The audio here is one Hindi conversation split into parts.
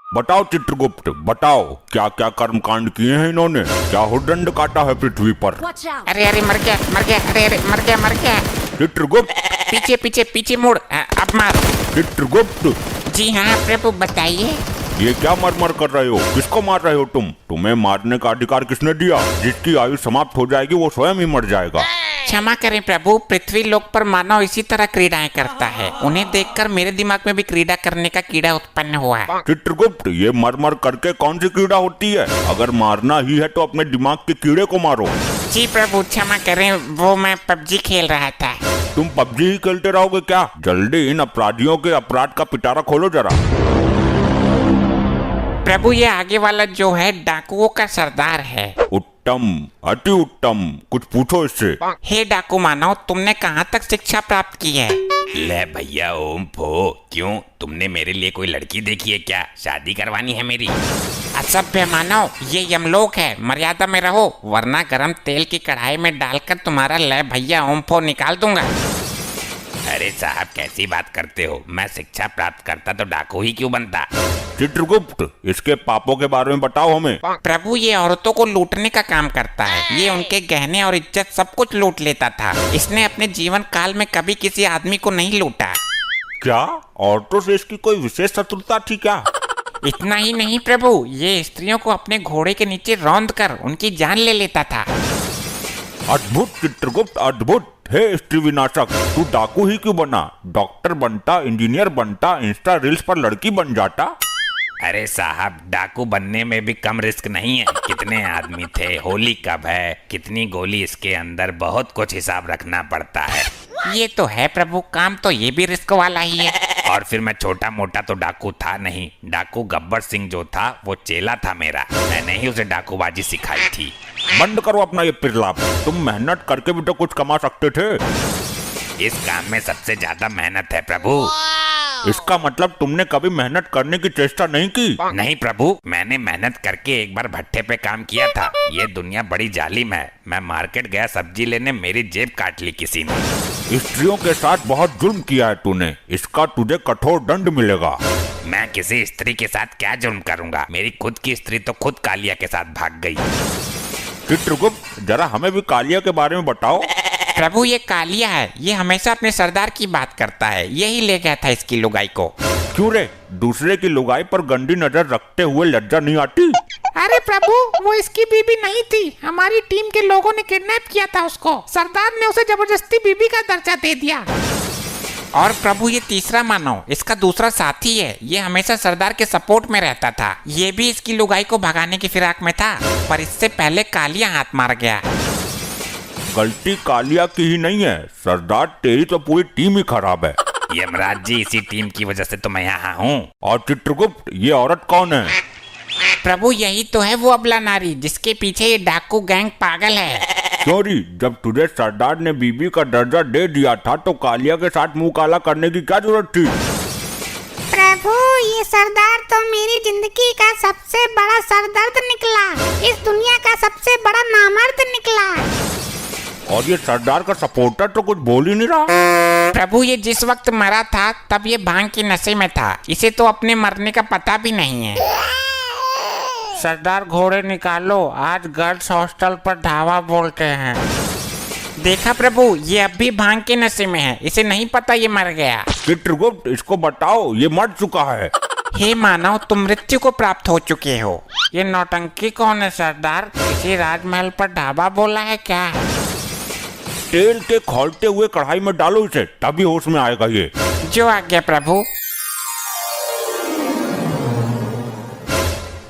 बताओ चित्रगुप्त, बताओ क्या क्या कर्मकांड किए हैं इन्होंने, क्या हुडदंड काटा है पृथ्वी पर। अरे अरे मर गया, अरे मर गया। चित्रगुप्त, पीछे पीछे पीछे मुड़, अब मार। चित्रगुप्त, जी हाँ प्रभु बताइए। ये क्या मर कर रहे हो, किसको मार रहे हो तुम? तुम्हें मारने का अधिकार किसने दिया? जिसकी आयु समाप्त हो जाएगी वो स्वयं ही मर जाएगा। क्षमा करें प्रभु, पृथ्वी लोक पर मानव इसी तरह क्रीड़ाएं करता है। उन्हें देखकर मेरे दिमाग में भी क्रीड़ा करने का कीड़ा उत्पन्न हुआ है। चित्रगुप्त, ये मर करके कौन सी कीड़ा होती है? अगर मारना ही है तो अपने दिमाग के कीड़े को मारो। जी प्रभु क्षमा करें, वो मैं पबजी खेल रहा था। तुम पबजी ही खेलते रहोगे क्या? जल्दी इन अपराधियों के अपराध का पिटारा खोलो जरा। प्रभु ये आगे वाला जो है डाकुओं का सरदार है। उत्तम, अति उत्तम, कुछ पूछो इससे। हे डाकू मानव, तुमने कहाँ तक शिक्षा प्राप्त की है? ले भैया ओम फो, क्यों तुमने मेरे लिए कोई लड़की देखी है क्या? शादी करवानी है मेरी? असभ्य मानव, ये यमलोक है, मर्यादा में रहो वरना गरम तेल की कढ़ाई में डालकर तुम्हारा ले भैया ओम फो निकाल दूंगा। अरे साहब कैसी बात करते हो? मैं शिक्षा प्राप्त करता तो डाकू ही क्यों बनता? चित्रगुप्त, इसके पापों के बारे में बताओ हमें। प्रभु ये औरतों को लूटने का काम करता है। ये उनके गहने और इज्जत सब कुछ लूट लेता था। इसने अपने जीवन काल में कभी किसी आदमी को नहीं लूटा। क्या औरतों से इसकी कोई विशेष शत्रुता थी क्या? इतना ही नहीं प्रभु, ये स्त्रियों को अपने घोड़े के नीचे रौंद कर उनकी जान ले लेता था। अद्भुत चित्रगुप्त, अद्भुत। हे स्त्री विनाशक, तू डाकू ही क्यों बना? डॉक्टर बनता, इंजीनियर बनता, इंस्टा रील्स पर लड़की बन जाता। अरे साहब डाकू बनने में भी कम रिस्क नहीं है। कितने आदमी थे, होली कब है, कितनी गोली इसके अंदर, बहुत कुछ हिसाब रखना पड़ता है। ये तो है प्रभु, काम तो ये भी रिस्क वाला ही है। और फिर मैं छोटा मोटा तो डाकू था नहीं। डाकू गब्बर सिंह जो था वो चेला था मेरा। मैंने ही उसे डाकूबाजी सिखाई थी। बंद करो अपना ये पिरलाप। तुम मेहनत करके भी तो कुछ कमा सकते थे। इस काम में सबसे ज्यादा मेहनत है प्रभु। इसका मतलब तुमने कभी मेहनत करने की चेष्टा नहीं की? नहीं प्रभु, मैंने मेहनत करके एक बार भट्टे पे काम किया था। ये दुनिया बड़ी जालिम है। मैं मार्केट गया सब्जी लेने, मेरी जेब काट ली किसी ने। स्त्रियों के साथ बहुत जुल्म किया है तूने, इसका तुझे कठोर दंड मिलेगा। मैं किसी स्त्री के साथ क्या जुल्म करूंगा? मेरी खुद की स्त्री तो खुद कालिया के साथ भाग गई। चित्रगुप्त, जरा हमें भी कालिया के बारे में बताओ। प्रभु ये कालिया है, ये हमेशा अपने सरदार की बात करता है। यही ले गया था इसकी लुगाई को। क्यों रे, दूसरे की लुगाई पर गंदी नजर रखते हुए लज्जा नहीं आती? अरे प्रभु वो इसकी बीबी नहीं थी, हमारी टीम के लोगों ने किडनैप किया था उसको। सरदार ने उसे जबरदस्ती बीबी का दर्जा दे दिया। और प्रभु ये तीसरा मानव, इसका दूसरा साथी है। ये हमेशा सरदार के सपोर्ट में रहता था। ये भी इसकी लुगाई को भगाने की फिराक में था, पर इससे पहले कालिया हाथ मार गया। गलती कालिया की ही नहीं है सरदार, तेरी तो पूरी टीम ही खराब है। यमराज जी, इसी टीम की वजह से तो मैं यहाँ हूँ। और चित्रगुप्त, ये औरत कौन है? प्रभु यही तो है वो अबला नारी जिसके पीछे ये डाकू गैंग पागल है। चोरी, जब तुझे सरदार ने बीबी का दर्जा दे दिया था तो कालिया के साथ मुंह काला करने की क्या जरूरत थी? प्रभु ये सरदार तो मेरी जिंदगी का सबसे बड़ा सरदर्द निकला। इस दुनिया का सबसे बड़ा नामर्द निकला। और ये सरदार का सपोर्टर तो कुछ बोल ही नहीं रहा। प्रभु ये जिस वक्त मरा था तब ये भांग की नशे में था। इसे तो अपने मरने का पता भी नहीं है। सरदार घोड़े निकालो, आज गर्ल्स हॉस्टल पर धावा बोलते हैं। देखा प्रभु, ये अब भी भांग के नशे में है। इसे नहीं पता ये मर गया। चित्रगुप्त, इसको बताओ ये मर चुका है। हे मानव, तुम मृत्यु को प्राप्त हो चुके हो। ये नौटंकी कौन है सरदार? किसी राजमहल पर ढाबा बोला है क्या? तेल के खौलते हुए कढ़ाई में डालो इसे, तभी होश में आएगा ये। जो आज्ञा प्रभु।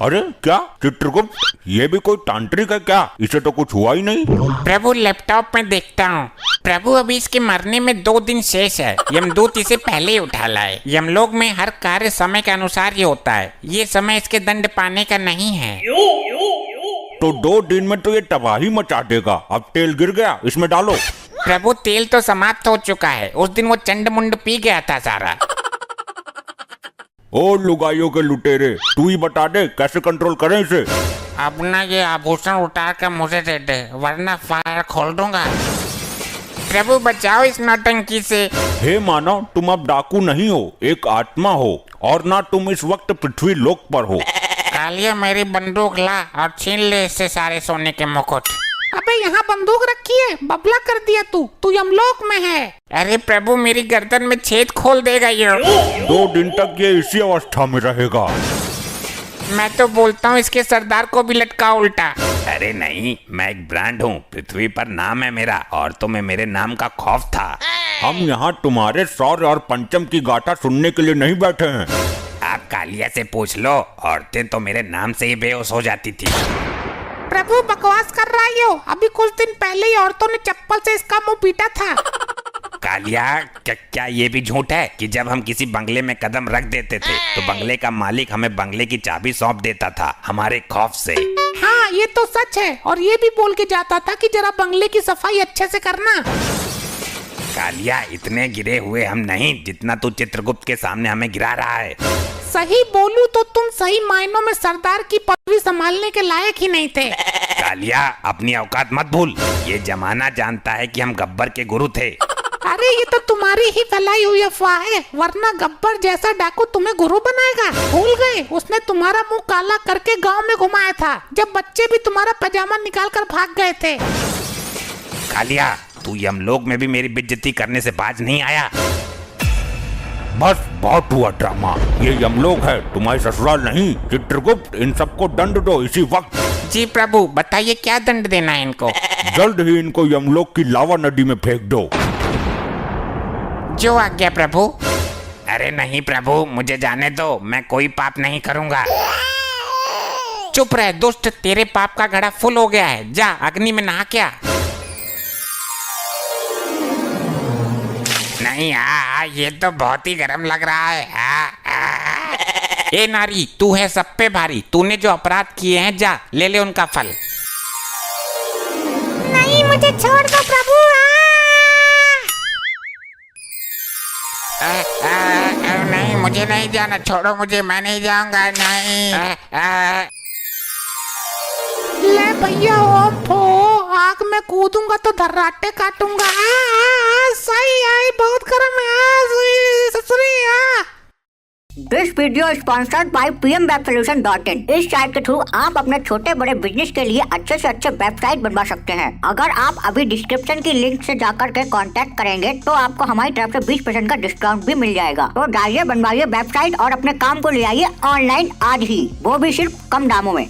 अरे क्या चित्रगुप्त, ये भी कोई तांत्रिक है क्या? इसे तो कुछ हुआ ही नहीं। प्रभु लैपटॉप में देखता हूँ। प्रभु अभी इसके मरने में 2 दिन शेष है। यमदूत इसे पहले ही उठा लाए। यमलोक में हर कार्य समय के अनुसार ही होता है। ये समय इसके दंड पाने का नहीं है। तो 2 दिन में तो ये तबाही मचा देगा। अब तेल गिर गया, इसमें डालो। प्रभु तेल तो समाप्त हो चुका है। उस दिन वो चंड मुंड पी गया था सारा। ओ लुगाइयों के लुटेरे, तू ही बता दे कैसे कंट्रोल करें इसे। अब ना ये आभूषण उतार कर मुझे दे दे, वरना फायर खोल दूंगा। प्रभु बचाओ इस नौटंकी से। हे मानव, तुम अब डाकू नहीं हो, एक आत्मा हो, और ना तुम इस वक्त पृथ्वी लोक पर हो। कालिया मेरी बंदूक ला और छीन ले इससे सारे सोने के मुकुट। अबे यहाँ बंदूक रखी है, बबला कर दिया तू यमलोक में है। अरे प्रभु मेरी गर्दन में छेद खोल देगा ये। 2 दिन तक ये इसी अवस्था में रहेगा। मैं तो बोलता हूँ इसके सरदार को भी लटका उल्टा। अरे नहीं, मैं एक ब्रांड हूँ, पृथ्वी पर नाम है मेरा, और तुम्हें मेरे नाम का खौफ था। हम यहाँ तुम्हारे शौर्य और पंचम की गाथा सुनने के लिए नहीं बैठे हैं। आप कालिया से पूछ लो, औरतें तो मेरे नाम से ही बेहोश हो जाती थी। प्रभु बकवास कर रहा है यो। अभी कुछ दिन पहले ही औरतों ने चप्पल से इसका मुंह पीटा था। कालिया, क्या ये भी झूठ है कि जब हम किसी बंगले में कदम रख देते थे तो बंगले का मालिक हमें बंगले की चाबी सौंप देता था हमारे खौफ से? हाँ ये तो सच है, और ये भी बोल के जाता था कि जरा बंगले की सफाई अच्छे से करना। कालिया, इतने गिरे हुए हम नहीं जितना तू चित्रगुप्त के सामने हमें गिरा रहा है। सही बोलूं तो तुम सही मायनों में सरदार की पदवी संभालने के लायक ही नहीं थे। कालिया, अपनी औकात मत भूल, ये जमाना जानता है कि हम गब्बर के गुरु थे। अरे ये तो तुम्हारी ही फैलाई हुई अफवाह है, वरना गब्बर जैसा डाकू तुम्हें गुरु बनाएगा। भूल गए, उसने तुम्हारा मुंह काला करके गांव में घुमाया था, जब बच्चे भी तुम्हारा पजामा निकाल कर भाग गए थे। कालिया, तू यमलोक में भी मेरी बेइज्जती करने से बाज नहीं आया। बस बहुत हुआ ड्रामा, ये यमलोक है, तुम्हारी ससुराल नहीं। चित्रगुप्त, इन सबको दंड दो इसी वक्त। जी प्रभु, बताइए क्या दंड देना है इनको? जल्द ही इनको यमलोक की लावा नदी में फेंक दो। जो आज्ञा प्रभु। अरे नहीं प्रभु, मुझे जाने दो, मैं कोई पाप नहीं करूंगा। चुप रह दुष्ट, तेरे पाप का घड़ा फुल हो गया है, जा अग्नि में नहा क्या। नहीं, ये तो बहुत ही गर्म लग रहा है। ए नारी, तू है सब पे भारी, तूने जो अपराध किए हैं जा ले ले उनका फल। नहीं, मुझे छोड़ दो प्रभु। नहीं मुझे नहीं जाना, छोड़ो मुझे, मैं नहीं जाऊंगा। नहीं ले भैया, ओम फो, आग में कूदूंगा तो धर्राटे काटूंगा। सही आई, बहुत गर्म है ससुरी। This video sponsored by pmwebsolution.in। इस साइट के थ्रू आप अपने छोटे बड़े बिजनेस के लिए अच्छे से अच्छे वेबसाइट बनवा सकते हैं। अगर आप अभी डिस्क्रिप्शन की लिंक से जाकर के कांटेक्ट करेंगे तो आपको हमारी तरफ से 20% का डिस्काउंट भी मिल जाएगा। तो जाइए, बनवाइए वेबसाइट और अपने काम को ले आइए ऑनलाइन आज ही, वो भी सिर्फ कम दामों में।